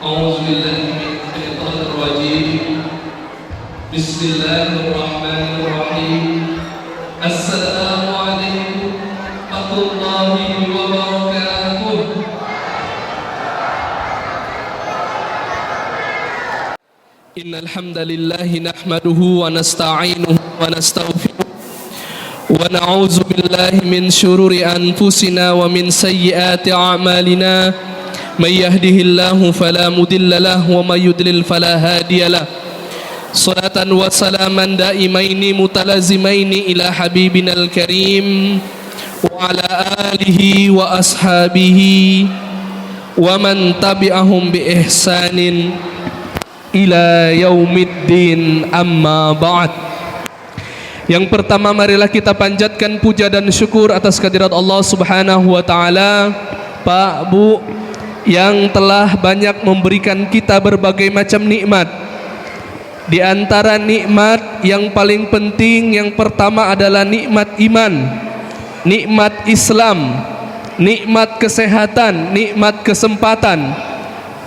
أعوذ بالله من الشيطان الرجيم بسم الله الرحمن الرحيم السلام عليكم ورحمة الله وبركاته إن الحمد لله نحمده ونستعينه ونستغفره ونعوذ بالله من شرور أنفسنا ومن سيئات أعمالنا من يهده الله فلا مضل له ومن يضلل فلا هادي له صلاة وسلاما دائمين متلازمين إلى حبيبنا الكريم وعلى آله وأصحابه ومن تبعهم بإحسان إلى يوم الدين أما بعد. Yang pertama, marilah kita panjatkan puja dan syukur atas kehadirat Allah Subhanahu wa taala, Pak, Bu, yang telah banyak memberikan kita berbagai macam nikmat. Di antara nikmat yang paling penting, yang pertama adalah nikmat iman, nikmat Islam, nikmat kesehatan, nikmat kesempatan.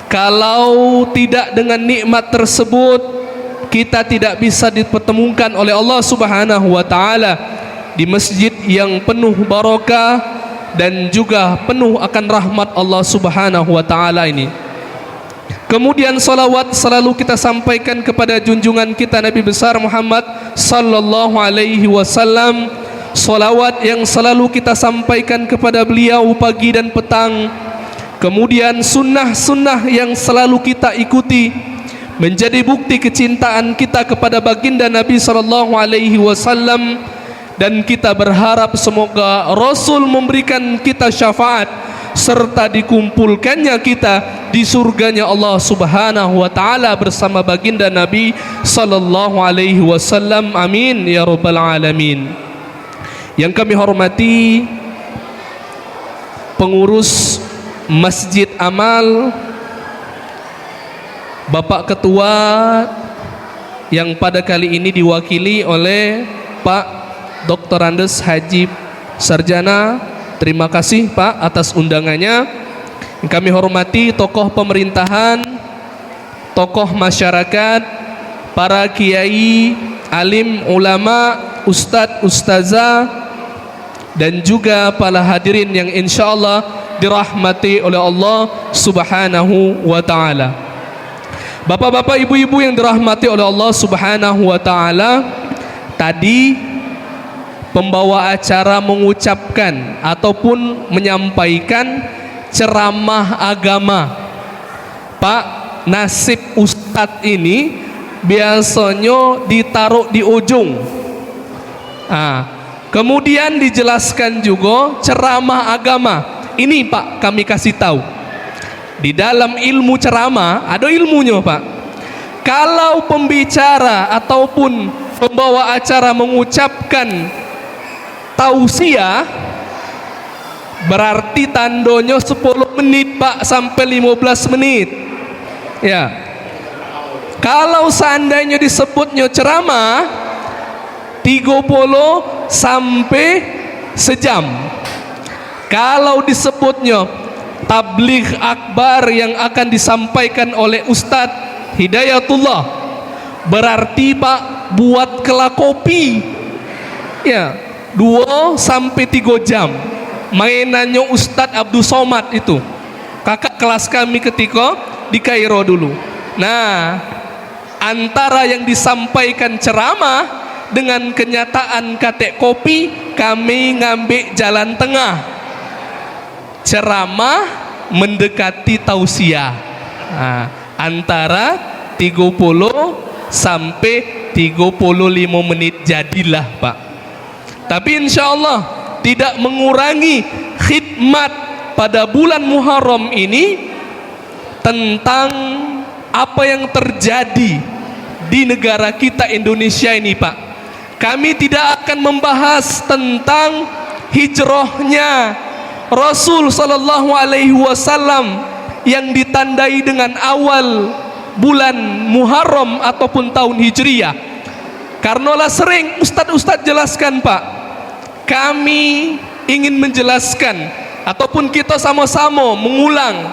Kalau tidak dengan nikmat tersebut, kita tidak bisa dipertemukan oleh Allah Subhanahu wa taala di masjid yang penuh barakah dan juga penuh akan rahmat Allah Subhanahu wa taala ini. Kemudian salawat selalu kita sampaikan kepada junjungan kita Nabi besar Muhammad sallallahu alaihi wasallam. Salawat yang selalu kita sampaikan kepada beliau pagi dan petang. Kemudian sunnah-sunnah yang selalu kita ikuti menjadi bukti kecintaan kita kepada baginda Nabi sallallahu alaihi wasallam, dan kita berharap semoga Rasul memberikan kita syafaat serta dikumpulkannya kita di surganya Allah Subhanahu wa taala bersama baginda Nabi sallallahu alaihi wasallam. Amin ya rabbal alamin. Yang kami hormati pengurus Masjid Amal, Bapak Ketua yang pada kali ini diwakili oleh Pak Dr. Andes Haji Sarjana. Terima kasih Pak atas undangannya. Kami hormati tokoh pemerintahan, tokoh masyarakat, para kiai, alim, ulama, ustadz, ustazah, dan juga para hadirin yang insyaallah dirahmati oleh Allah Subhanahu wa taala. Bapak-bapak, ibu-ibu yang dirahmati oleh Allah Subhanahu wa taala, tadi pembawa acara mengucapkan ataupun menyampaikan ceramah agama. Pak, nasib ustadz ini biasanya ditaruh di ujung. Kemudian dijelaskan juga ceramah agama. Ini Pak, kami kasih tahu. Di dalam ilmu ceramah ada ilmunya Pak. Kalau pembicara ataupun pembawa acara mengucapkan tausiah, berarti tandanya 10 menit Pak sampai 15 menit. Ya. Kalau seandainya disebutnya ceramah 30 sampai sejam. Kalau disebutnya tabligh akbar yang akan disampaikan oleh Ustadz Hidayatullah, berarti Pak buat kelak kopi ya 2 sampai 3 jam. Mainannya Ustadz Abdul Somad itu, kakak kelas kami ketika di Kairo dulu. Nah, antara yang disampaikan ceramah dengan kenyataan katek kopi, kami ngambil jalan tengah. Ceramah mendekati tausiah, antara 30 sampai 35 menit jadilah Pak. Tapi insya Allah tidak mengurangi khidmat pada bulan Muharram ini tentang apa yang terjadi di negara kita Indonesia ini Pak. Kami tidak akan membahas tentang hijrahnya Rasul sallallahu alaihi wasallam yang ditandai dengan awal bulan Muharram ataupun tahun Hijriyah. Karenalah sering ustadz-ustadz jelaskan Pak, kami ingin menjelaskan ataupun kita sama-sama mengulang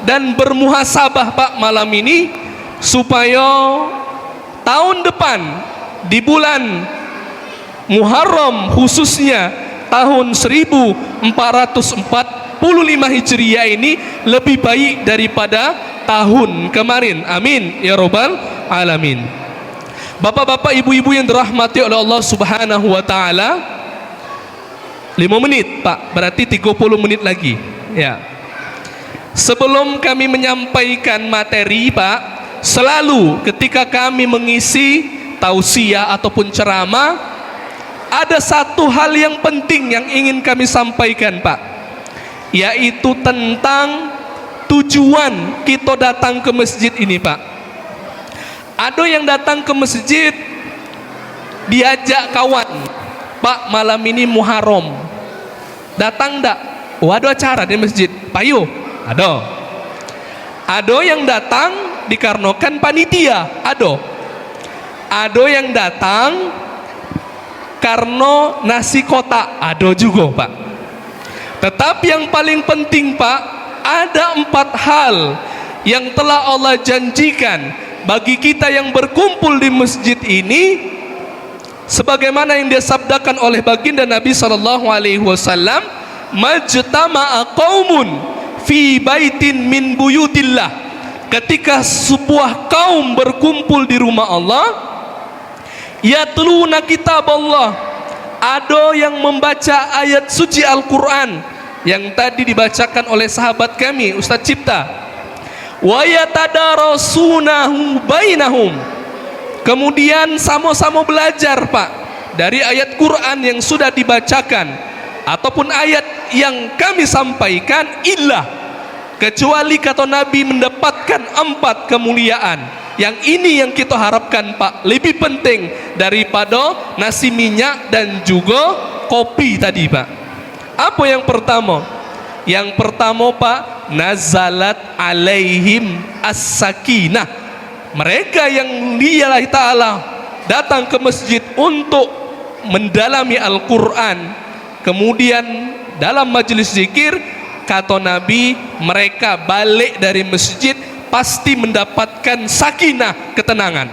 dan bermuhasabah Pak malam ini, supaya tahun depan di bulan Muharram khususnya tahun 1445 Hijriah ini lebih baik daripada tahun kemarin. Amin ya robbal alamin. Bapak-bapak, ibu-ibu yang dirahmati oleh Allah Subhanahu wa taala, 5 menit Pak, berarti 30 menit lagi ya. Sebelum kami menyampaikan materi Pak, selalu ketika kami mengisi tausiah ataupun ceramah, ada satu hal yang penting yang ingin kami sampaikan Pak, yaitu tentang tujuan kita datang ke masjid ini Pak. Ada yang datang ke masjid diajak kawan, Pak malam ini Muharram, datang ndak? Oh ada acara di masjid, payo. Ada yang datang dikarenakan panitia, ada yang datang karena nasi kotak, ada juga Pak. Tetapi yang paling penting Pak, ada 4 hal yang telah Allah janjikan bagi kita yang berkumpul di masjid ini, sebagaimana yang disabdakan oleh baginda Nabi sallallahu alaihi wasallam, majtama'a qaumun fi baitin min buyutillah. Ketika sebuah kaum berkumpul di rumah Allah, yatluna kitab Allah, ada yang membaca ayat suci Al-Quran yang tadi dibacakan oleh sahabat kami Ustaz Cipta, wa yatadarasunahu bainahum, kemudian sama-sama belajar Pak dari ayat Quran yang sudah dibacakan ataupun ayat yang kami sampaikan, illa, kecuali kata Nabi mendapatkan 4 kemuliaan. Yang ini yang kita harapkan Pak, lebih penting daripada nasi minyak dan juga kopi tadi Pak. Apa yang pertama? Yang pertama Pak, nazalat alaihim as-sakinah. Mereka yang lillahi ta'ala datang ke masjid untuk mendalami Al-Quran, kemudian dalam majelis zikir, kata Nabi, mereka balik dari masjid pasti mendapatkan sakinah, ketenangan.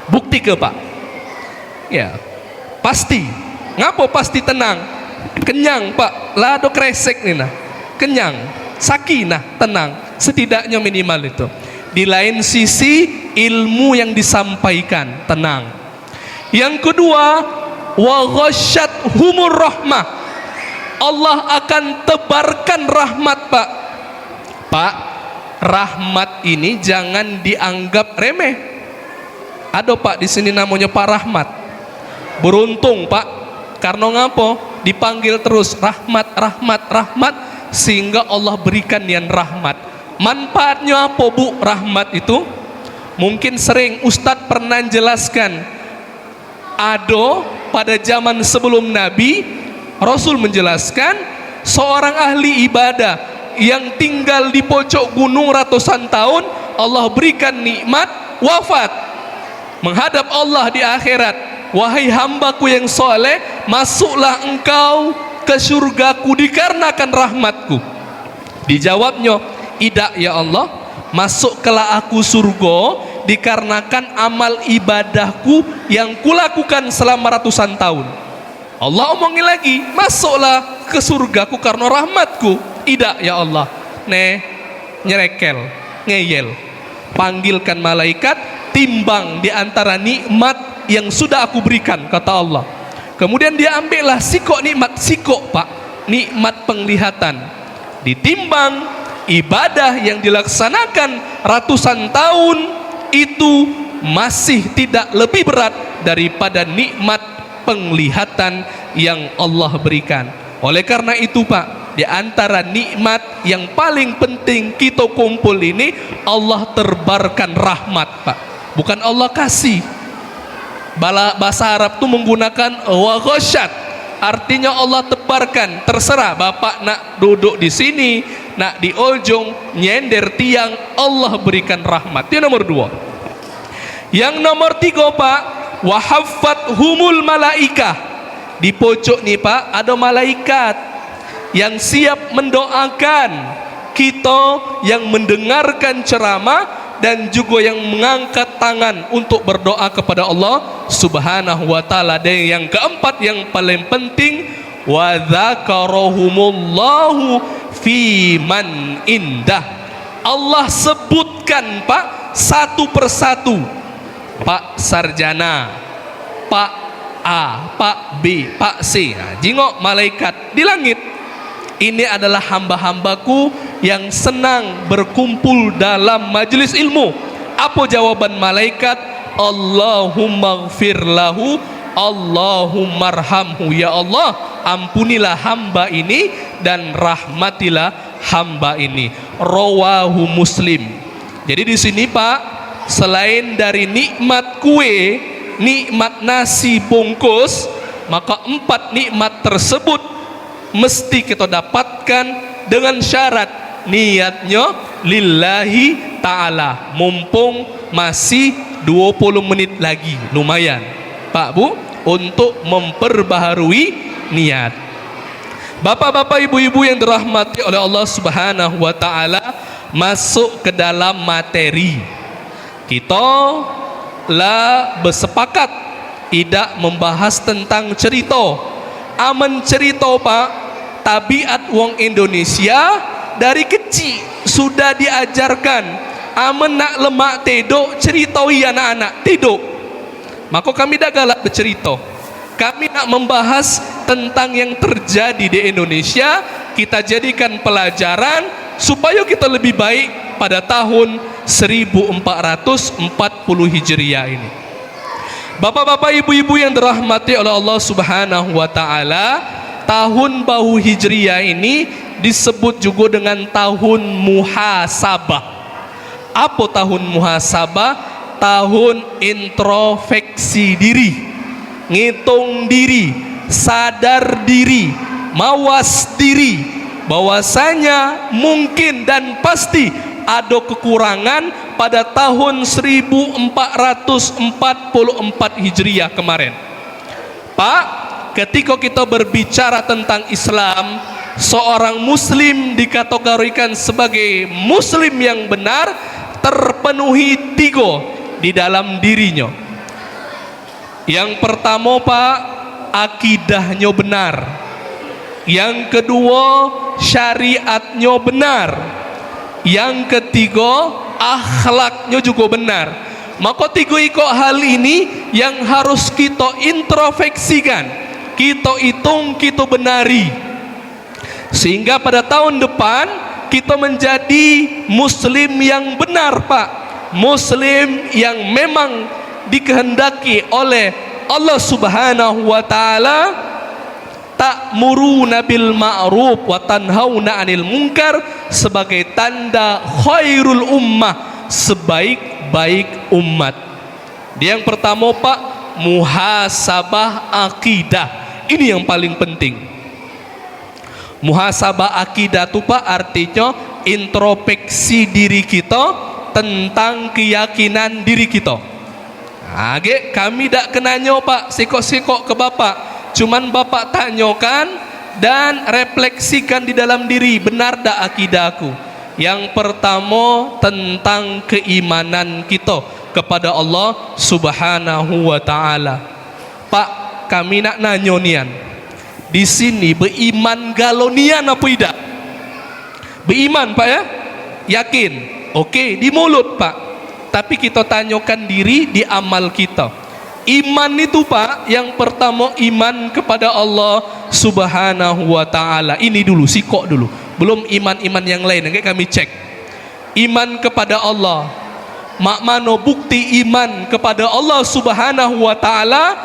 Bukti ke Pak? Ya, pasti. Ngapa pasti tenang? Kenyang Pak, lado kresek nih nah. Kenyang, sakinah, tenang, setidaknya minimal itu. Di lain sisi ilmu yang disampaikan, tenang. Yang kedua, wa ghasyathumur rahmah, Allah akan tebarkan rahmat Pak. Pak, rahmat ini jangan dianggap remeh. Ada Pak di sini namanya Pak Rahmat. Beruntung Pak, karena ngapo? Dipanggil terus rahmat, rahmat, rahmat, sehingga Allah berikan yang rahmat. Manfaatnya apa Bu rahmat itu? Mungkin sering Ustadz pernah jelaskan, ada pada zaman sebelum Nabi, Rasul menjelaskan seorang ahli ibadah yang tinggal di pojok gunung ratusan tahun, Allah berikan nikmat wafat, menghadap Allah di akhirat. Wahai hambaku yang soleh, masuklah engkau ke surgaku dikarenakan rahmatku. Dijawabnya, tidak ya Allah, masuklah aku surga dikarenakan amal ibadahku yang kulakukan selama ratusan tahun. Allah omongin lagi, masuklah ke surgaku karena rahmatku. Tidak ya Allah, nyerekel, ngeyel. Panggilkan malaikat, timbang di antara nikmat yang sudah aku berikan, kata Allah. Kemudian dia ambillah sikok nikmat, sikok Pak, nikmat penglihatan, ditimbang ibadah yang dilaksanakan ratusan tahun itu masih tidak lebih berat daripada nikmat penglihatan yang Allah berikan. Oleh karena itu Pak, di antara nikmat yang paling penting kita kumpul ini, Allah terbarkan rahmat Pak, bukan Allah kasih. Bahasa Arab itu menggunakan wa ghasyat, artinya Allah tebarkan. Terserah Bapak nak duduk di sini, nak di ujung, nyender tiang, Allah berikan rahmat. Itu nomor 2. Yang nomor 3 Pak, wa haffathumul malaikah. Di pojok nih Pak, ada malaikat yang siap mendoakan kita yang mendengarkan ceramah dan juga yang mengangkat tangan untuk berdoa kepada Allah Subhanahu wa taala. Dan yang keempat yang paling penting, wa dzakarahumullahu fi man indah. Allah sebutkan Pak satu persatu. Pak Sarjana, Pak A, Pak B, Pak C. Jingok malaikat di langit. Ini adalah hamba-hambaku yang senang berkumpul dalam majelis ilmu. Apa jawaban malaikat? Allahumma gfir lahu, Allahumma arhamhu. Ya Allah, ampunilah hamba ini dan rahmatilah hamba ini. Rawahu Muslim. Jadi di sini Pak, selain dari nikmat kue, nikmat nasi bungkus, maka 4 nikmat tersebut mesti kita dapatkan dengan syarat niatnya lillahi ta'ala. Mumpung masih 20 menit lagi, lumayan Pak Bu, untuk memperbaharui niat. Bapak-bapak, ibu-ibu yang dirahmati oleh Allah Subhanahu wa taala, masuk ke dalam materi. Kita lah bersepakat tidak membahas tentang cerita. Aman cerita Pak, tabiat wong Indonesia dari kecil sudah diajarkan. Aman nak lemak tedok, ceritoi anak-anak tedok. Maka kami dah galak bercerita. Kami nak membahas tentang yang terjadi di Indonesia, kita jadikan pelajaran supaya kita lebih baik pada tahun 1440 Hijriah ini. Bapak-bapak, ibu-ibu yang dirahmati oleh Allah Subhanahu wa taala, tahun baru Hijriah ini disebut juga dengan tahun muhasabah. Apa tahun muhasabah? Tahun introspeksi diri, ngitung diri, sadar diri, mawas diri bahwasanya mungkin dan pasti ada kekurangan pada tahun 1444 Hijriah kemarin. Pak, ketika kita berbicara tentang Islam, seorang muslim dikategorikan sebagai muslim yang benar terpenuhi 3 di dalam dirinya. Yang pertama Pak, akidahnya benar. Yang kedua, syariatnya benar. Yang ketiga, akhlaknya juga benar. Maka 3 hal ini yang harus kita introspeksikan, kita hitung, kita benari, sehingga pada tahun depan kita menjadi muslim yang benar Pak. Muslim yang memang dikehendaki oleh Allah Subhanahu wa taala, ta'muruna bil ma'ruf wa tanhauna 'anil munkar, sebagai tanda khairul ummah, sebaik-baik umat. Yang pertama Pak, muhasabah akidah. Ini yang paling penting. Muhasabah akidah itu Pak artinya introspeksi diri kita tentang keyakinan diri kita. Kami tak kenanya Pak sikok-sikok ke Bapak, cuman Bapak tanyakan dan refleksikan di dalam diri, benar tak akidahku? Yang pertama tentang keimanan kita kepada Allah Subhanahu wa taala. Pak, kami nak nanya nian, di sini beriman galonian apa tidak? Beriman Pak ya? Yakin? Oke, di mulut Pak. Tapi kita tanyakan diri di amal kita. Iman itu Pak, yang pertama iman kepada Allah Subhanahu wa taala. Ini dulu, sikok dulu. Belum iman-iman yang lain. Nanti kami cek. Iman kepada Allah. Mak mano bukti iman kepada Allah Subhanahu wa taala?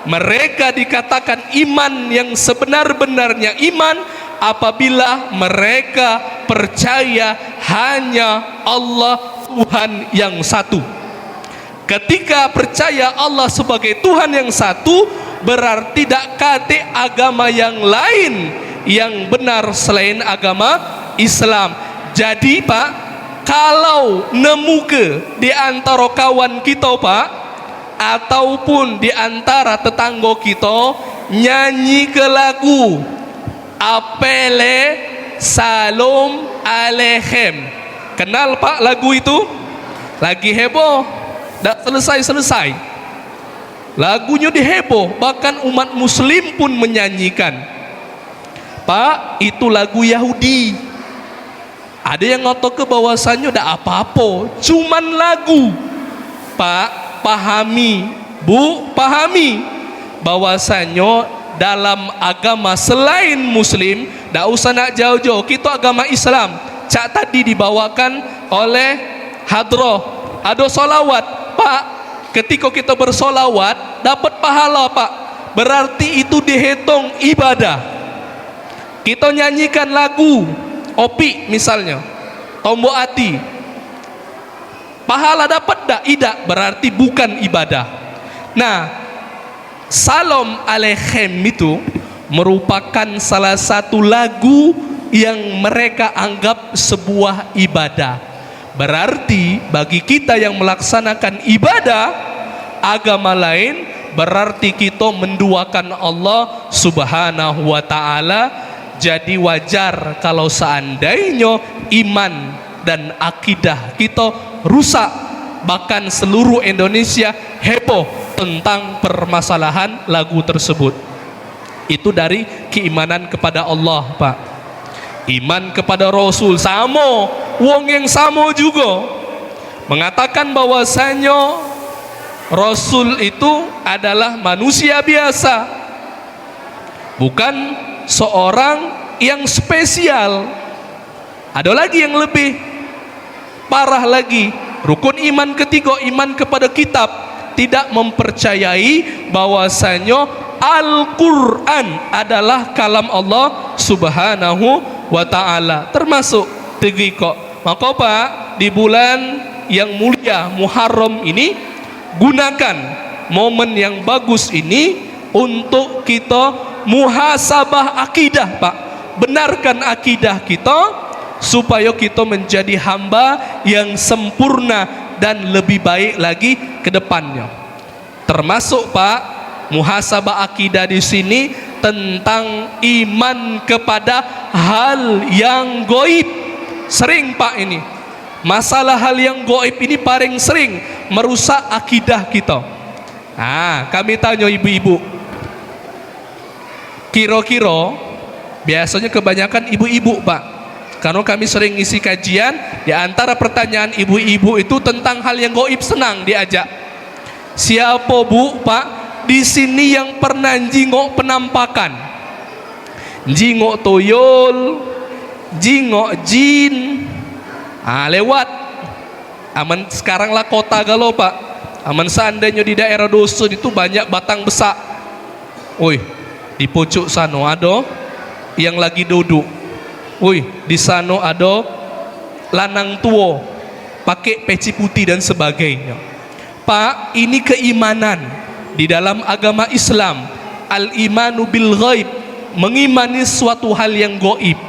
Mereka dikatakan iman yang sebenar-benarnya iman apabila mereka percaya hanya Allah Tuhan yang satu. Ketika percaya Allah sebagai Tuhan yang satu, berarti tidak kate agama yang lain yang benar selain agama Islam. Jadi Pak, kalau nemu ke di antara kawan kita Pak, ataupun di antara tetangga kita nyanyi ke lagu apele Salam Aleichem. Kenal Pak lagu itu? Lagi heboh, tak selesai-selesai. Lagunya diheboh, bahkan umat muslim pun menyanyikan. Pak, itu lagu Yahudi. Ada yang ngotot ke bahwasannya tak apa-apa, cuman lagu. Pak, pahami, Bu, pahami bahwasannya dalam agama selain muslim, tak usah nak jauh-jauh, kita agama Islam. Cak tadi dibawakan oleh hadroh, ada solawat. Pak, ketika kita bersolawat dapat pahala Pak, berarti itu dihitung ibadah. Kita nyanyikan lagu Opi misalnya, Tombok Hati, pahala dapat tak? Tidak, berarti bukan ibadah. Nah, Salam Aleichem itu merupakan salah satu lagu yang mereka anggap sebuah ibadah. Berarti bagi kita yang melaksanakan ibadah agama lain, berarti kita menduakan Allah Subhanahu wa ta'ala. Jadi wajar kalau seandainya iman dan akidah kita rusak, bahkan seluruh Indonesia heboh tentang permasalahan lagu tersebut. Itu dari keimanan kepada Allah Pak. Iman kepada Rasul sama, wong yang sama juga mengatakan bahwasanya Rasul itu adalah manusia biasa, bukan seorang yang spesial. Ada lagi yang lebih parah lagi, rukun iman ketiga, iman kepada kitab, tidak mempercayai bahwasanya Al-Quran adalah kalam Allah Subhanahu wa ta'ala, termasuk tegiko. Maka Pak, di bulan yang mulia Muharram ini, gunakan momen yang bagus ini untuk kita muhasabah akidah Pak. Benarkan akidah kita supaya kita menjadi hamba yang sempurna dan lebih baik lagi ke depannya. Termasuk Pak, muhasabah akidah di sini tentang iman kepada hal yang gaib. Sering Pak ini, masalah hal yang gaib ini paling sering merusak akidah kita. Kami tanya ibu-ibu, kira-kira biasanya kebanyakan ibu-ibu Pak, karena kami sering isi kajian, di antara pertanyaan ibu-ibu itu tentang hal yang gaib, senang diajak. Siapa Bu Pak di sini yang pernah jingok penampakan, jingok toyol, jingok jin? Lewat aman sekarang lah kota galau Pak. Aman seandainya di daerah dusun itu banyak batang besak. Di pucuk sana ada yang lagi duduk. Di sana ada lanang tua pakai peci putih dan sebagainya. Pak, ini keimanan di dalam agama Islam. Al-imanu bil ghaib, mengimani suatu hal yang gaib.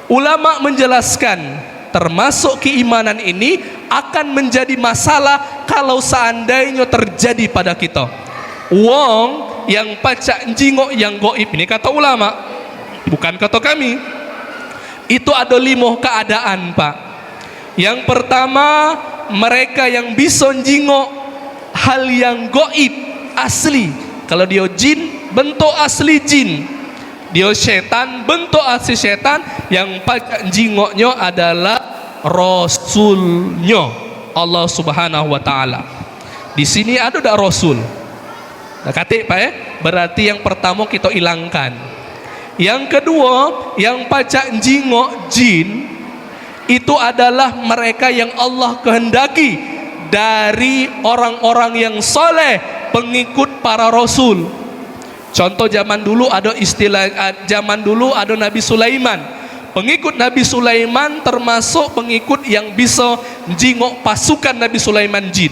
Ulama menjelaskan, termasuk keimanan ini akan menjadi masalah kalau seandainya terjadi pada kita. Wong yang pacak jingok yang gaib ini, kata ulama, bukan kata kami, itu ada 5 keadaan Pak. Yang pertama, mereka yang bisa jingok hal yang gaib asli. Kalau dia jin, bentuk asli jin. Dia setan, bentuk asli setan. Yang pacak jingoknya adalah Rasulnya Allah Subhanahu wa ta'ala. Di sini ada tak Rasul? Katik Pak berarti yang pertama kita hilangkan. Yang kedua, yang pacak jingok jin itu adalah mereka yang Allah kehendaki dari orang-orang yang soleh, pengikut para Rasul. Contoh zaman dulu ada istilah, zaman dulu ada Nabi Sulaiman. Pengikut Nabi Sulaiman termasuk pengikut yang bisa jingok pasukan Nabi Sulaiman jin.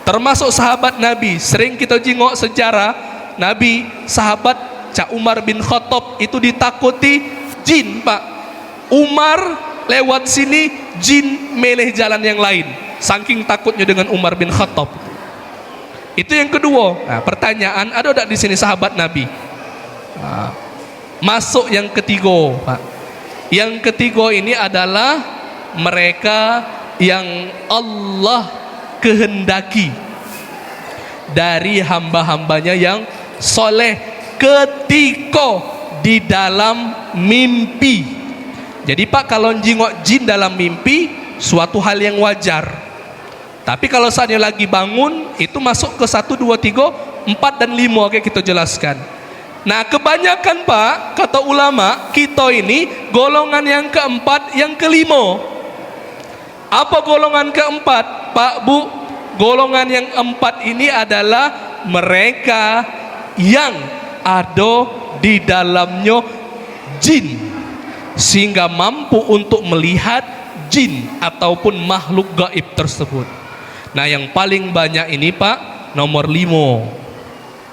Termasuk sahabat Nabi, sering kita jingok sejarah Nabi, sahabat Cak Umar bin Khattab itu ditakuti jin Pak. Umar lewat sini, jin meleh jalan yang lain, saking takutnya dengan Umar bin Khattab. Itu yang kedua. Pertanyaan, ada tak di sini sahabat Nabi? Masuk yang ketiga Pak. Yang ketiga ini adalah mereka yang Allah kehendaki dari hamba-hambanya yang soleh ketika di dalam mimpi. Jadi Pak, kalau jingok jin dalam mimpi suatu hal yang wajar. Tapi kalau saatnya lagi bangun, itu masuk ke 1, 2, 3, 4 dan 5. Oke, kita jelaskan. Nah, kebanyakan Pak, kata ulama, kita ini golongan yang keempat, yang kelima. Apa golongan keempat? Pak, Bu, golongan yang keempat ini adalah mereka yang ada di dalamnya jin, sehingga mampu untuk melihat jin ataupun makhluk gaib tersebut. Nah, yang paling banyak ini Pak, nomor 5.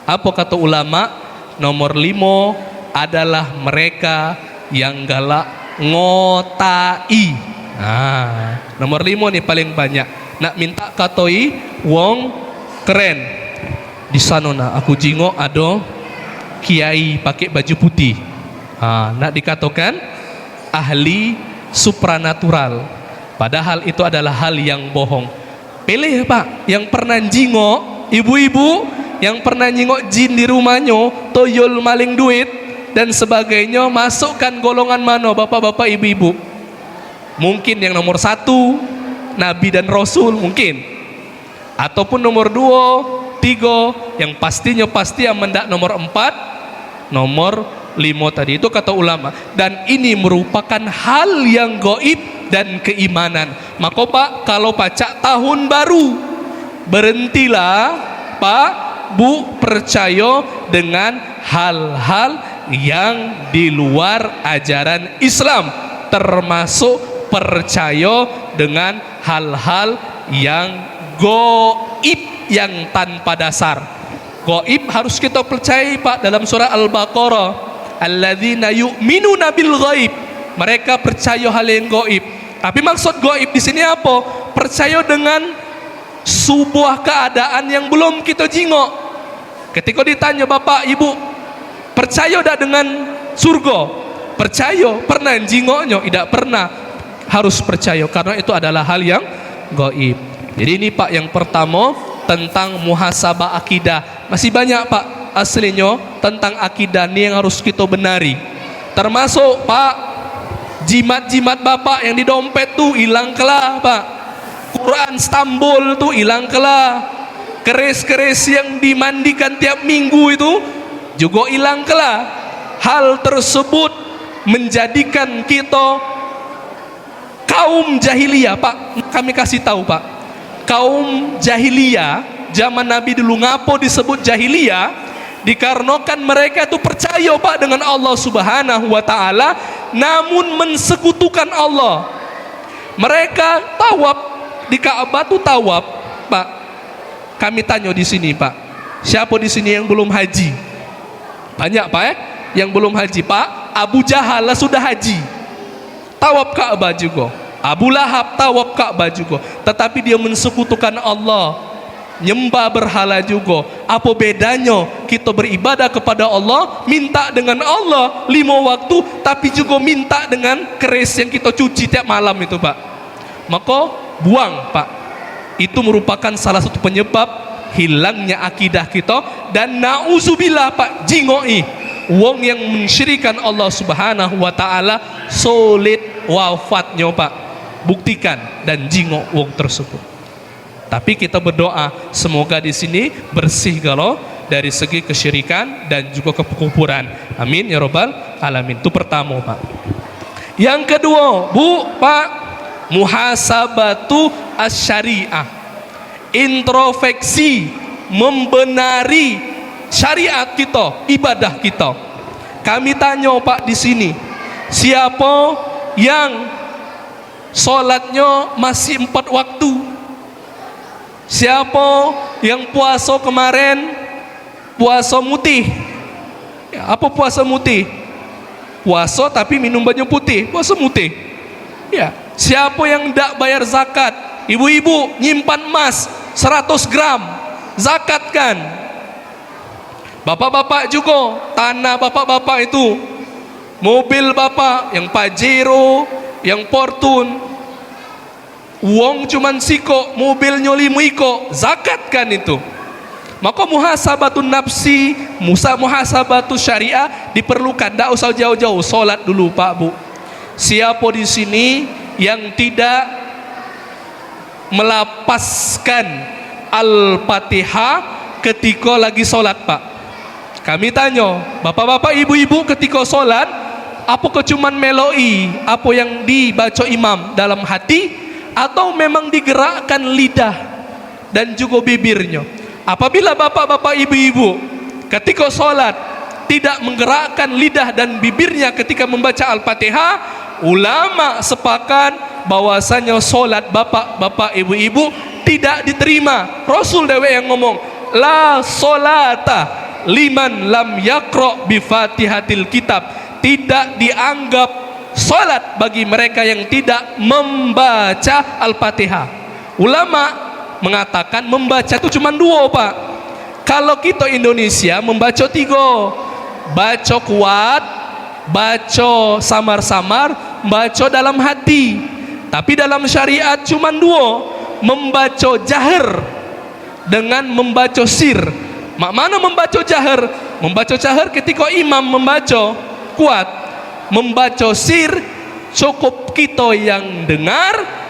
Apa kata ulama? Nomor 5 adalah mereka yang galak ngotai. Nah, nomor 5 nih paling banyak. Nak minta katoi wong keren. Di sana nah aku jingok ada kiai pakai baju putih. Nak dikatakan ahli supranatural. Padahal itu adalah hal yang bohong. Pilih Pak, yang pernah jingok, ibu-ibu yang pernah jingok jin di rumahnya, toyol maling duit dan sebagainya, masukkan golongan mana bapak-bapak ibu-ibu? Mungkin yang nomor 1 Nabi dan Rasul mungkin, ataupun nomor 2, 3, yang pastinya pasti yang mendak nomor 4, nomor 5 tadi. Itu kata ulama. Dan ini merupakan hal yang gaib dan keimanan. Maka Pak, kalau pacak tahun baru, berhentilah Pak, Bu, percaya dengan hal-hal yang di luar ajaran Islam, termasuk percaya dengan hal-hal yang gaib, yang tanpa dasar. Gaib harus kita percaya Pak, dalam surah Al-Baqarah, alladzina yu'minuna bil ghaib, mereka percaya hal yang gaib. Tapi maksud gaib di sini apa? Percaya dengan sebuah keadaan yang belum kita jingok. Ketika ditanya bapak ibu, percaya tak dengan surga? Percaya. Pernah jingoknya? Tidak pernah. Harus percaya karena itu adalah hal yang gaib. Jadi ini Pak, yang pertama tentang muhasabah akidah. Masih banyak Pak aslinya tentang akidah ini yang harus kita benari. Termasuk Pak, jimat-jimat bapak yang di dompet tuh hilang kelah Pak. Quran Istanbul tuh hilang kelah. Keris-keris yang dimandikan tiap minggu itu juga hilang kelah. Hal tersebut menjadikan kita kaum jahiliyah Pak. Kami kasih tahu Pak, kaum jahiliyah zaman Nabi dulu ngapo disebut jahiliyah? Dikarenakan mereka itu percaya Pak dengan Allah Subhanahu wa taala, namun mensekutukan Allah. Mereka tawaf di Ka'bah tuh tawaf, Pak. Kami tanya di sini, Pak. Siapa di sini yang belum haji? Banyak, Pak ya? Yang belum haji, Pak. Abu Jahal sudah haji. Tawaf Ka'bah juga. Abu Lahab tawaf Ka'bah juga. Tetapi dia mensekutukan Allah, nyembah berhala juga. Apa bedanya kita beribadah kepada Allah, minta dengan Allah 5 waktu, tapi juga minta dengan keris yang kita cuci tiap malam itu Pak? Maka buang Pak. Itu merupakan salah satu penyebab hilangnya akidah kita. Dan na'udzubillah Pak, jingoi wong yang mensyirikan Allah Subhanahu wa taala sulit wafatnya Pak. Buktikan dan jingok wong tersebut. Tapi kita berdoa semoga di sini bersih kalau dari segi kesyirikan dan juga kekufuran. Amin ya robbal alamin. Itu pertama Pak. Yang kedua Bu, Pak, muhasabatu asyariah, introspeksi, membenari syariat kita, ibadah kita. Kami tanya Pak di sini, siapa yang sholatnya masih 4 waktu? Siapa yang puasa kemarin puasa mutih? Ya, apa puasa mutih? Puasa tapi minum baju putih, puasa mutih. Ya, siapa yang tidak bayar zakat? Ibu-ibu nyimpan emas 100 gram, zakatkan. Bapak-bapak juga, tanah bapak-bapak itu mobil bapak yang Pajero, yang Fortune, uang cuman siko, mobilnya 5 iko, zakat kan itu. Maka muhasabatun nafsi, muhasabatun syariah diperlukan. Tidak usah jauh-jauh, solat dulu Pak Bu. Siapa di sini yang tidak melapaskan Al-Fatihah ketika lagi solat Pak? Kami tanya, bapak-bapak, ibu-ibu ketika solat, apakah cuman meloi apa yang dibaca imam dalam hati, atau memang digerakkan lidah dan juga bibirnya? Apabila bapak-bapak, ibu-ibu ketika solat tidak menggerakkan lidah dan bibirnya ketika membaca Al-Fatihah, ulama sepakat bahwasanya solat bapak-bapak, ibu-ibu tidak diterima. Rasul dewe yang ngomong, la solata liman lam yaqra bi fatihatil kitab. Tidak dianggap solat bagi mereka yang tidak membaca Al-Fatihah. Ulama mengatakan membaca itu cuma 2 Pak. Kalau kita Indonesia membaca 3, baca kuat, baca samar-samar, baca dalam hati. Tapi dalam syariat cuma 2, membaca jahar dengan membaca sir. Mana membaca jahar? Membaca jahar ketika imam membaca kuat. Membaca sir cukup kita yang dengar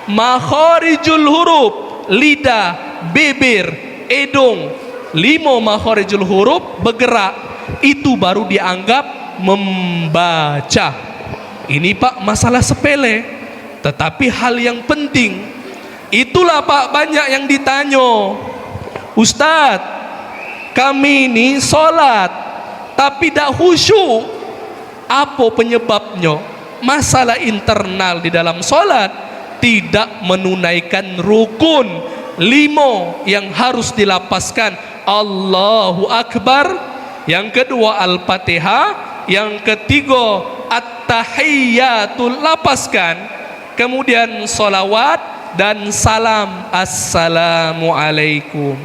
makharijul huruf, lidah, bibir, hidung, 5 makharijul huruf bergerak, itu baru dianggap membaca. Ini Pak masalah sepele, tetapi hal yang penting. Itulah Pak banyak yang ditanya, Ustadz, kami ini sholat tapi tidak khusyuk, apa penyebabnya? Masalah internal di dalam sholat, tidak menunaikan rukun 5 yang harus dilapaskan. Allahu Akbar, yang kedua Al-Fatihah, yang ketiga At-Tahiyyatul lapaskan, kemudian salawat dan salam Assalamualaikum.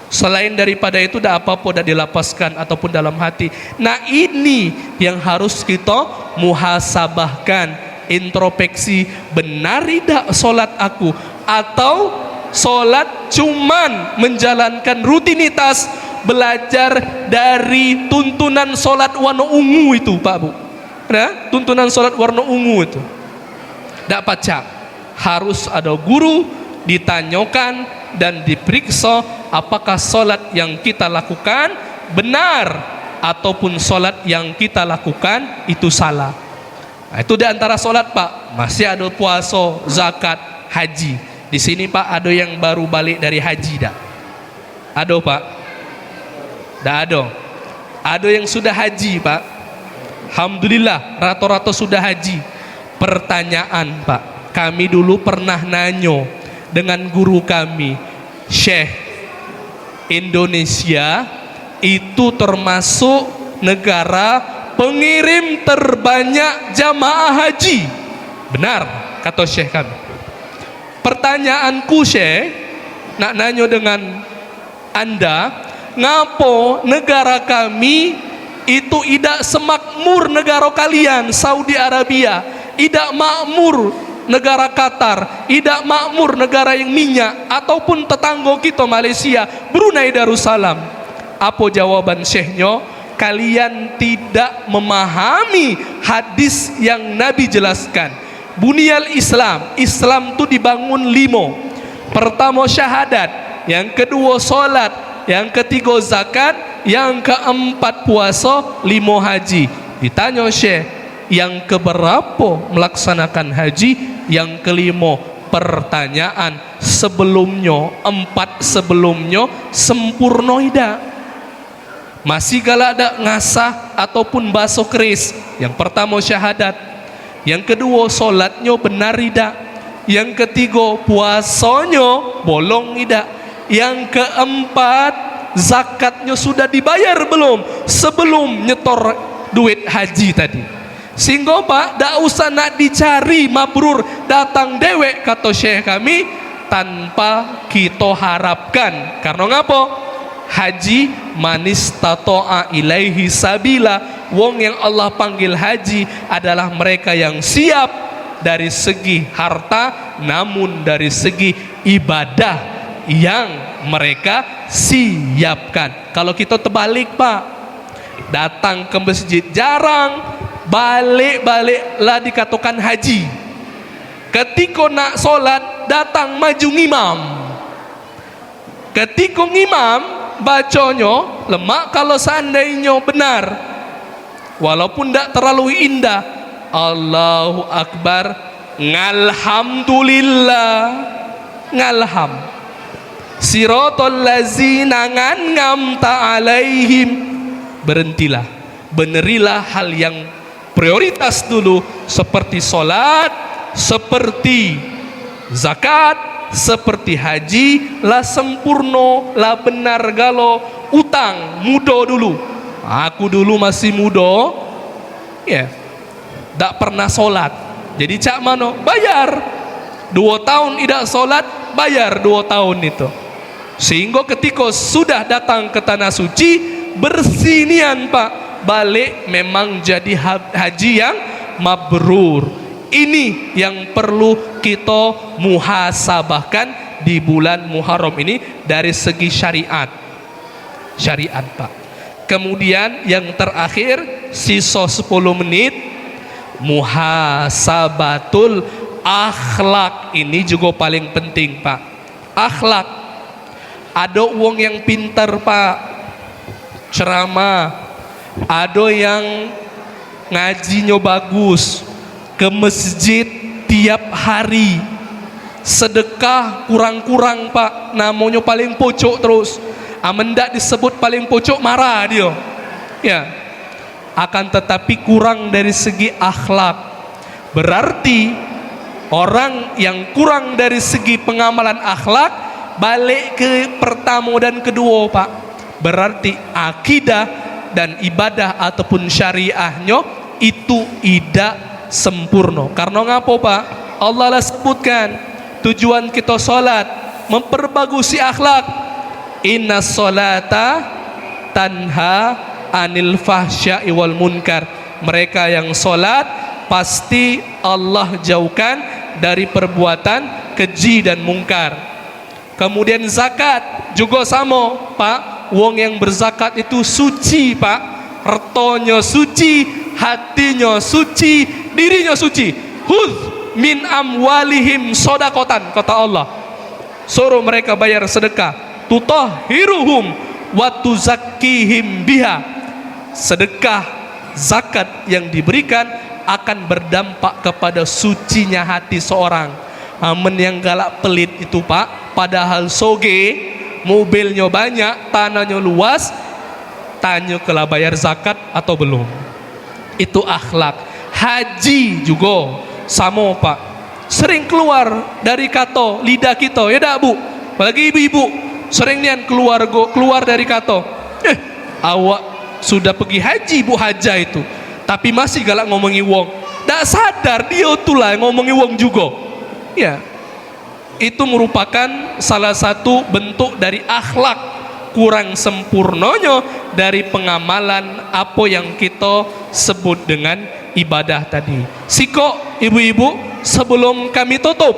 Selain daripada itu tidak apa-apa dah dilapaskan ataupun dalam hati. Nah ini yang harus kita muhasabahkan, introspeksi, benar tidak solat aku, atau solat cuman menjalankan rutinitas, belajar dari tuntunan solat warna ungu itu Pak Bu. Nah, tuntunan solat warna ungu itu tidak pacak, harus ada guru, ditanyakan dan diperiksa apakah solat yang kita lakukan benar ataupun solat yang kita lakukan itu salah. Nah, itu di antara solat Pak. Masih ada puasa, zakat, haji. Di sini Pak ada yang baru balik dari haji dah? Ada Pak? Dah ada. Ada yang sudah haji Pak? Alhamdulillah, rata-rata sudah haji. Pertanyaan Pak, kami dulu pernah nanyo dengan guru kami, Syekh, Indonesia itu termasuk negara pengirim terbanyak jamaah haji. Benar kata Syekh kami. Pertanyaanku Syekh, nak nanyo dengan Anda, ngapo negara kami itu tidak semakmur negara kalian Saudi Arabia, tidak makmur negara Qatar, tidak makmur negara yang minyak, ataupun tetangga kita Malaysia, Brunei Darussalam? Apa jawaban Syekhnya? Kalian tidak memahami hadis yang Nabi jelaskan. Bunyal Islam, Islam itu dibangun 5. Pertama syahadat, yang kedua solat, yang ketiga zakat, yang keempat puasa, 5 haji. Ditanya Syekh, yang keberapa melaksanakan haji? Yang kelima. Pertanyaan, sebelumnya 4 sebelumnya sempurna tidak? Masih galak ada ngasah ataupun basuh keris? Yang pertama syahadat, yang kedua solatnya benar tidak, yang ketiga puasanya bolong tidak, yang keempat zakatnya sudah dibayar belum sebelum nyetor duit haji tadi? Sehingga Pak, tak usah nak dicari mabrur, datang dewek kata Syekh kami tanpa kita harapkan. Karena ngapa? haji manis tato'a ilaihi sabila. Wong yang Allah panggil haji adalah mereka yang siap dari segi harta, namun dari segi ibadah yang mereka siapkan. Kalau kita terbalik Pak, datang ke masjid jarang, balik-baliklah dikatakan haji. Ketika nak solat datang maju ngimam. Ketika ngimam bacanya lemak kalau seandainya benar, walaupun tidak terlalu indah, Allahu Akbar, ngalhamdulillah, ngalham siratal lazina ngan'amta alaihim. Berhentilah, benerilah hal yang prioritas dulu, seperti solat, seperti zakat, seperti haji, lah sempurno, lah benar galo. Utang muda dulu, aku dulu masih muda ya, tak pernah solat, jadi cak mano bayar 2 tahun tidak solat, bayar 2 tahun itu. Sehingga ketika sudah datang ke tanah suci, bersinian Pak, balik memang jadi haji yang mabrur. Ini yang perlu kita muhasabahkan di bulan Muharram ini dari segi syariat Pak. Kemudian yang terakhir, sisa 10 menit, muhasabatul akhlak. Ini juga paling penting Pak. Akhlak, ada wong yang pintar Pak, ceramah, ada yang ngajinya bagus, ke masjid tiap hari, sedekah kurang-kurang Pak, namanya paling pojok terus. Amendak disebut paling pojok marah dia ya. Akan tetapi kurang dari segi akhlak. Berarti orang yang kurang dari segi pengamalan akhlak, balik ke pertama dan kedua Pak, berarti akidah dan ibadah ataupun syariahnya itu tidak sempurna. Karena ngapa Pak? Allah lah sebutkan tujuan kita solat memperbagusi akhlak. Inna solata tanha anil fahsya'i wal munkar. Mereka yang solat pasti Allah jauhkan dari perbuatan keji dan mungkar. Kemudian zakat juga sama Pak. Wong yang berzakat itu suci Pak, hartanya suci, hatinya suci, dirinya suci. Hudz min amwalihim sodakotan, kata Allah, suruh mereka bayar sedekah. Tutahhiruhum wa tuzakkihim biha. Sedekah zakat yang diberikan akan berdampak kepada sucinya hati seorang. Amen yang galak pelit itu Pak, padahal soge, mobilnya banyak, tanahnya luas, tanya kelah bayar zakat atau belum. Itu akhlak. Haji juga sama Pak, sering keluar dari kata lidah kita ya dak Bu, apalagi ibu-ibu sering nian keluar dari kata awak sudah pergi haji Bu haja itu, tapi masih galak ngomongi wong, dak sadar dia tuh lah ngomongi wong juga ya. Itu merupakan salah satu bentuk dari akhlak kurang sempurnanya dari pengamalan apa yang kita sebut dengan ibadah tadi. Siko ibu-ibu, sebelum kami tutup,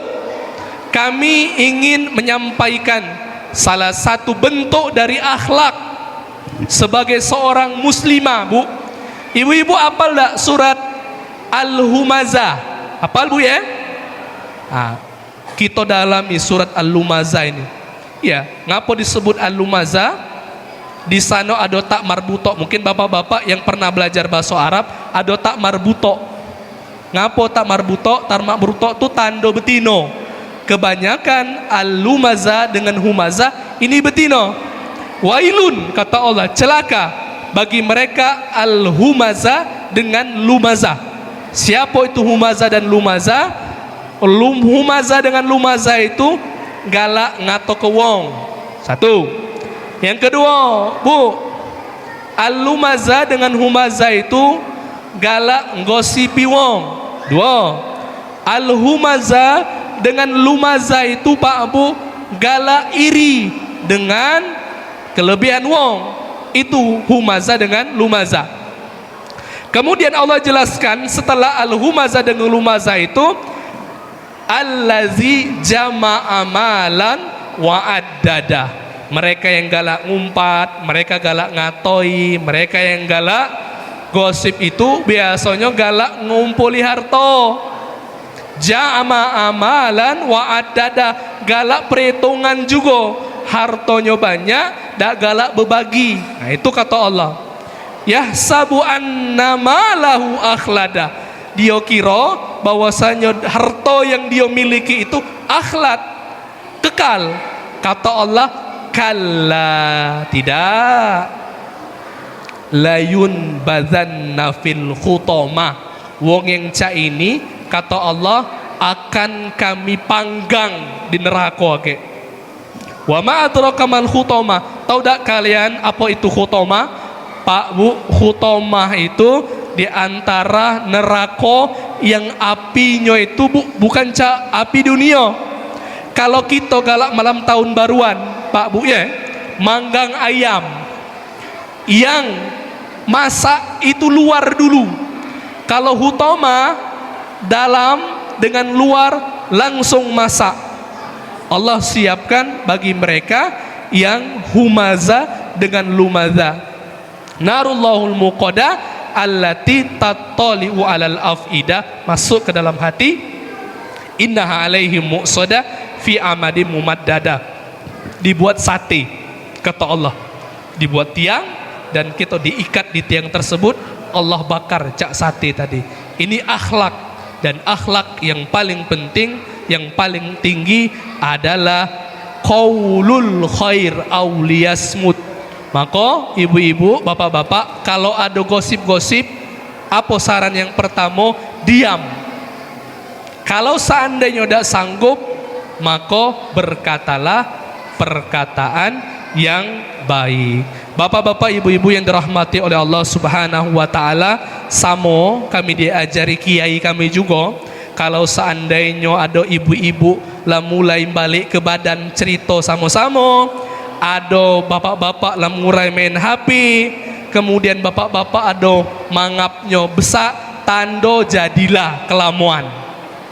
kami ingin menyampaikan salah satu bentuk dari akhlak sebagai seorang muslimah Bu. Ibu-ibu hafal tak surat Al-Humazah? Hafal Bu ya? Kita dalami surat Al-Humazah ini ya. Ngapa disebut Al-Humazah? Di sana ada tak marbuto. Mungkin bapak-bapak yang pernah belajar bahasa Arab, ada tak marbuto. Ngapa tak marbuto? Tak marbuto itu tanda betino. Kebanyakan Al-Humazah dengan Humazah ini betino. Wailun, kata Allah, celaka bagi mereka Al-Humazah dengan Lumazah. Siapa itu Humazah dan Lumazah? Humazah dengan Lumazah itu galak ngato ke wong. Satu. Yang kedua Bu, Al-Lumazah dengan Humazah itu galak ngosipi wong. Dua. Al-Humazah dengan Lumazah itu Pak Bu galak iri dengan kelebihan wong. Itu humaza dengan lumaza. Kemudian Allah jelaskan setelah al-humaza dengan lumaza itu, allazi jama'a malan wa addada. Mereka yang galak ngumpat, mereka galak ngatoi, mereka yang galak gosip itu biasanya galak ngumpuli harta. Jama'a malan wa addada, galak perhitungan juga, hartonya banyak, dak galak berbagi. Nah itu kata Allah. Yahsabu anna malahu akhlada. Dia kira bahwasanya harta yang dia miliki itu akhlad, kekal. Kata Allah, kalla, tidak. Layun bazanna fil khutama. Wong yang cak ini, kata Allah, akan kami panggang di neraka. Wa ma adraka mal khutama. Tahu tak kalian apa itu khutama? Pak Bu, khutama itu di antara neraka yang apinya itu bukan cak api dunia. Kalau kita galak malam tahun baruan, Pak Bu ya, manggang ayam yang masak itu luar dulu. Kalau hutama dalam dengan luar langsung masak. Allah siapkan bagi mereka yang humaza dengan lumaza. Narullahul muqada allati tattali'u alal afida, masuk ke dalam hati. Innaha alaihim muqsada fi amadim mumaddada. Dibuat sate, kata Allah. Dibuat tiang dan kita diikat di tiang tersebut, Allah bakar cak sate tadi. Ini akhlak, dan akhlak yang paling penting, yang paling tinggi adalah qaulul khair auliyasmut. Maka ibu-ibu, bapak-bapak, kalau ada gosip-gosip, apa saran yang pertama? Diam. Kalau seandainya tidak sanggup, maka berkatalah perkataan yang baik. Bapak-bapak, ibu-ibu yang dirahmati oleh Allah Subhanahu wa taala, samo kami diajari kiai kami juga, kalau seandainya ada ibu-ibu lah mulai balik ke badan cerita sama-sama, ada bapak-bapak lah mulai main HP, kemudian bapak-bapak ada mangapnya besar, tanda jadilah kelamuan.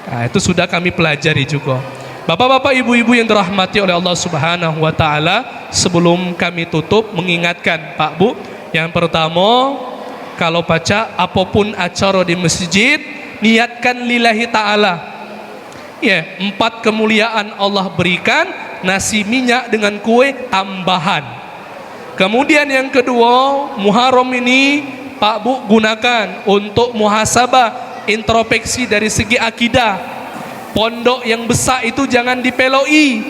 Nah, itu sudah kami pelajari juga. Bapak-bapak, ibu-ibu yang dirahmati oleh Allah Subhanahu wa taala, sebelum kami tutup mengingatkan Pak Bu, yang pertama, kalau baca apapun acara di masjid, niatkan lillahi taala. Ya, 4 kemuliaan Allah berikan, nasi minyak dengan kue tambahan. Kemudian yang kedua, Muharram ini Pak Bu gunakan untuk muhasabah, introspeksi dari segi akidah. Pondok yang besar itu jangan dipeloi.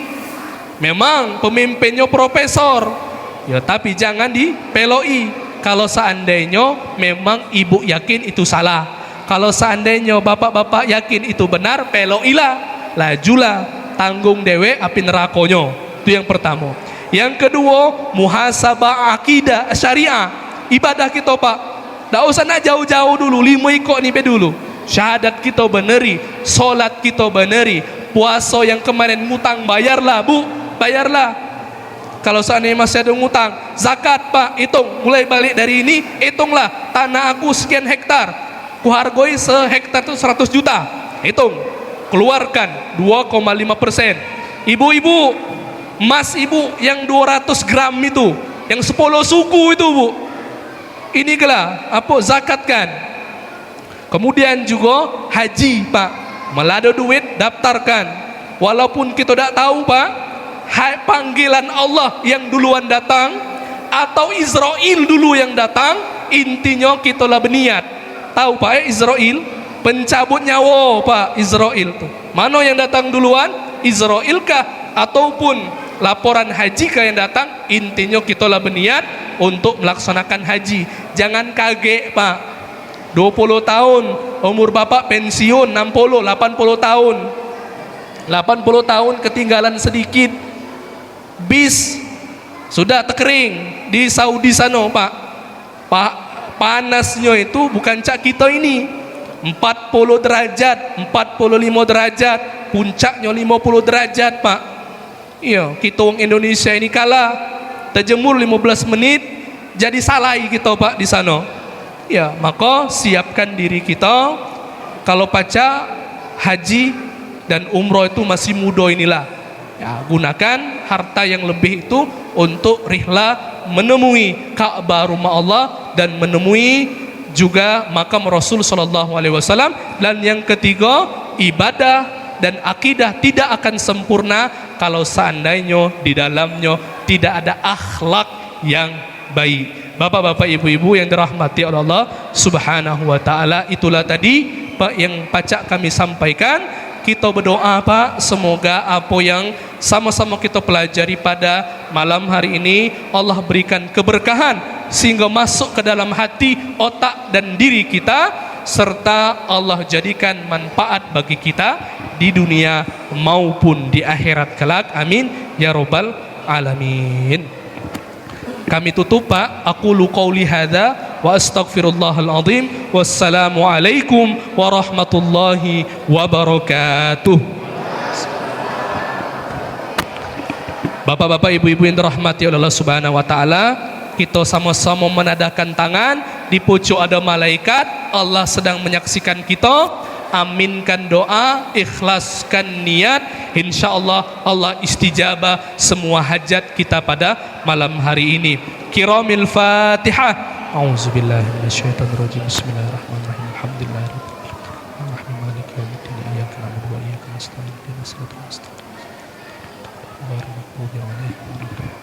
Memang pemimpinnya profesor, ya, tapi jangan dipeloi. Kalau seandainya memang ibu yakin itu salah, kalau seandainya bapak-bapak yakin itu benar, peloilah, lajulah, tanggung dewe api nerakonyo. Itu yang pertama. Yang kedua, muhasabah akidah syariah. Ibadah kita Pak, tak usah nak jauh-jauh dulu, 5 ikut ni dulu. Syahadat kita beneri, solat kita beneri, puasa yang kemarin ngutang bayarlah Bu, bayarlah. Kalau seandainya masih ada ngutang, zakat Pak, hitung, mulai balik dari ini, hitunglah, tanah aku sekian hektar, kuhargoi sehektar itu 100 juta, hitung, keluarkan 2,5%. Ibu-ibu, emas ibu yang 200 gram itu, yang 10 suku itu Bu, ini kelah, apa, zakatkan. Kemudian juga haji Pak, melada duit daftarkan. Walaupun kita tidak tahu Pak, panggilan Allah yang duluan datang atau Israel dulu yang datang, intinya kita lah berniat. Tahu Pak Israel pencabut nyawa Pak, Israel tuh. Mana yang datang duluan? Israel kah ataupun laporan haji kah yang datang? Intinya kita lah berniat untuk melaksanakan haji. Jangan kaget Pak. 20 tahun umur bapak pensiun, 60, 80 tahun 80 tahun ketinggalan sedikit, bis sudah terkering di Saudi sana Pak. Panasnya itu bukan cak kita ini 40 derajat, 45 derajat, puncaknya 50 derajat Pak. Iya, kita orang Indonesia ini kalah. terjemur 15 menit jadi salai kita Pak di sana. Ya, maka siapkan diri kita kalau paca haji dan umroh itu masih muda inilah. Ya, gunakan harta yang lebih itu untuk rihlah menemui Ka'bah rumah Allah dan menemui juga makam Rasul sallallahu alaihi wasallam. Dan yang ketiga, ibadah dan akidah tidak akan sempurna kalau seandainya di dalamnya tidak ada akhlak yang baik. Bapak-bapak, ibu-ibu yang dirahmati oleh Allah Subhanahu wa taala, itulah tadi Pak yang pacak kami sampaikan. Kita berdoa Pak, semoga apa yang sama-sama kita pelajari pada malam hari ini Allah berikan keberkahan sehingga masuk ke dalam hati, otak dan diri kita, serta Allah jadikan manfaat bagi kita di dunia maupun di akhirat kelak. Amin ya rabbal alamin. Kami tutup Pak, aqulu qauli hadza wa astaghfirullahal azim. Wassalamu alaikum warahmatullahi wabarakatuh. Bapak-bapak, ibu-ibu yang dirahmati oleh Allah Subhanahu wa taala, kita sama-sama menadahkan tangan, di pucuk ada malaikat, Allah sedang menyaksikan kita. Aminkan doa, ikhlaskan niat, insyaallah Allah istijabah semua hajat kita pada malam hari ini. Kiramil Fatihah. A'udzubillahi minasyaitonirrajim. Bismillahirrahmanirrahim. Alhamdulillahirabbil alamin. Maliki yaumiddin. Iyyaka na'budu wa iyyaka nasta'in. Ihdinas siratal mustaqim. Ghairil maghdubi 'alaihim waladdallin.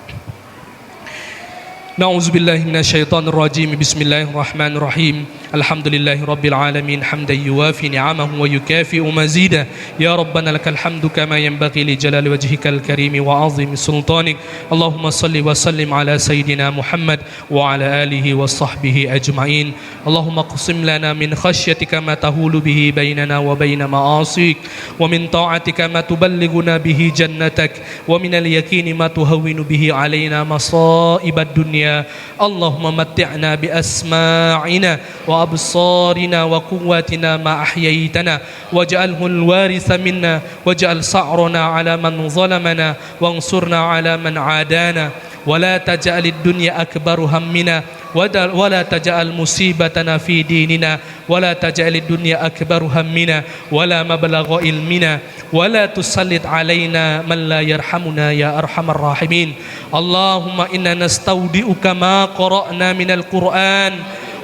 Na'udzubillahi minasyaitonirrajim. Bismillahirrahmanirrahim. Alhamdulillahi rabbil alamin, hamdan yuwafi ni'amahu wa yukafi'u mazida. Ya rabbana lakal hamdu kama yanbaghi li jalali wajhikal karim wa 'azimi sultanik. Allahumma salli wa sallim ala sayyidina Muhammad wa ala alihi wa sahbihi ajma'in. Allahumma qsim lana min khasyatika ma tahulu bihi bainana wa baina ma'asik, wa min ta'atika ma tuballighuna bihi jannatak, wa min al-yaqini ma tuhawwinu bihi alaina masa'ibad dunya. Allahumma matti'na bi asma'ina wa absarina wa quwwatina ma ahyaytana waj'alhu al-waritha minna waj'al sa'rana 'ala man zalamana wansurna 'ala man 'adana wa la taj'alid dunya akbaru hammina wa la taj'al musibatana fi dinina wa la taj'alid dunya akbaru hammina wa la mablagha ilmina wa la tusallit 'alaina man la yarhamuna ya arhamar rahimin. Allahumma inna nastaudi'uka ma qara'na minal Qur'an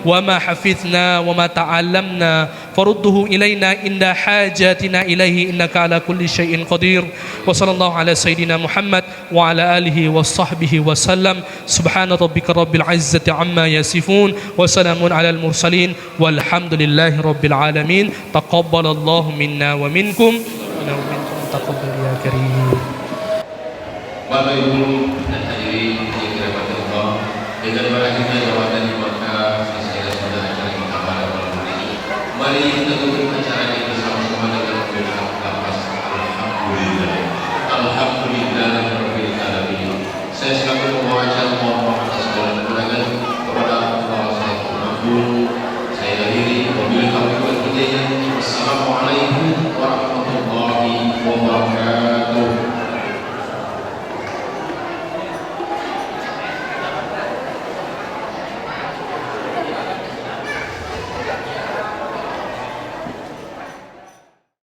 وما حفظنا وما تعلمنا فرده إلينا عند حاجاتنا إليه إنك على كل شيء قدير. وصلى الله على سيدنا محمد وعلى آله وصحبه وسلم. سبحان ربك رب العزة عما يصفون وسلام على المرسلين والحمد لله رب العالمين. تقبل الله منا ومنكم تقبل يا كريم. Bapak Ibu dan hadirin yang dirahmati Allah, dengan berakhirnya jawatan di maka saya sudah akan pada malam ini. Mari